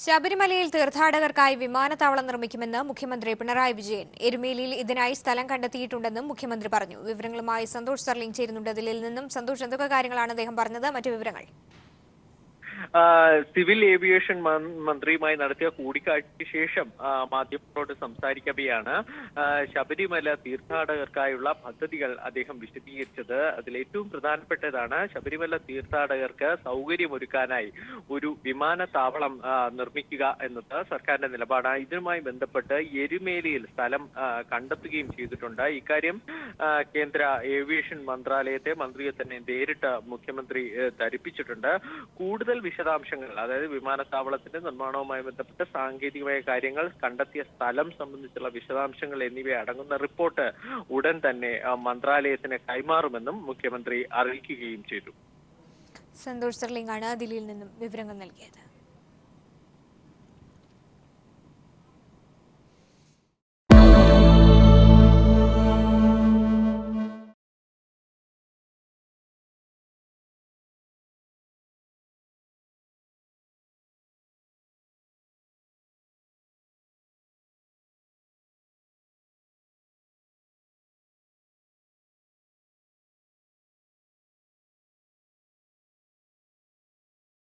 ശബരിമലയിൽ തീർത്ഥാടകർക്കായി വിമാനത്താവളം നിർമ്മിക്കുമെന്ന് മുഖ്യമന്ത്രി പിണറായി വിജയൻ. എരുമേലിയിൽ ഇതിനായി സ്ഥലം കണ്ടെത്തിയിട്ടുണ്ടെന്നും മുഖ്യമന്ത്രി പറഞ്ഞു. വിവരങ്ങളുമായി സന്തോഷ് സർലിംഗ് ചേരുന്നുണ്ട്. ദില്ലിയിൽ നിന്നും സന്തോഷ്, എന്തൊക്കെ കാര്യങ്ങളാണ് അദ്ദേഹം പറഞ്ഞത്? മറ്റു വിവരങ്ങൾ. സിവിൽ ഏവിയേഷൻ മന്ത്രിയുമായി നടത്തിയ കൂടിക്കാഴ്ചയ്ക്ക് ശേഷം മാധ്യമങ്ങളോട് സംസാരിക്കവെയാണ് ശബരിമല തീർത്ഥാടകർക്കായുള്ള പദ്ധതികൾ അദ്ദേഹം വിശദീകരിച്ചത്. അതിൽ ഏറ്റവും പ്രധാനപ്പെട്ടതാണ് ശബരിമല തീർത്ഥാടകർക്ക് സൗകര്യമൊരുക്കാനായി ഒരു വിമാനത്താവളം നിർമ്മിക്കുക എന്നത് സർക്കാരിന്റെ നിലപാടാണ്. ഇതിനുമായി ബന്ധപ്പെട്ട് എരുമേലിയിൽ സ്ഥലം കണ്ടെത്തുകയും ചെയ്തിട്ടുണ്ട്. ഇക്കാര്യം കേന്ദ്ര ഏവിയേഷൻ മന്ത്രിയെ തന്നെ നേരിട്ട് മുഖ്യമന്ത്രി ധരിപ്പിച്ചിട്ടുണ്ട്. കൂടുതൽ വിശദാംശങ്ങൾ, അതായത് വിമാനത്താവളത്തിന്റെ നിർമ്മാണവുമായി ബന്ധപ്പെട്ട സാങ്കേതികമായ കാര്യങ്ങൾ, കണ്ടെത്തിയ സ്ഥലം സംബന്ധിച്ചുള്ള വിശദാംശങ്ങൾ എന്നിവ അടങ്ങുന്ന റിപ്പോർട്ട് ഉടൻ തന്നെ മന്ത്രാലയത്തിന് കൈമാറുമെന്നും മുഖ്യമന്ത്രി അറിയിക്കുകയും ചെയ്തു. സന്തോഷ് സർലിംഗ് ആണ് ദില്ലിയിൽ നിന്നും വിവരങ്ങൾ നൽകിയത്.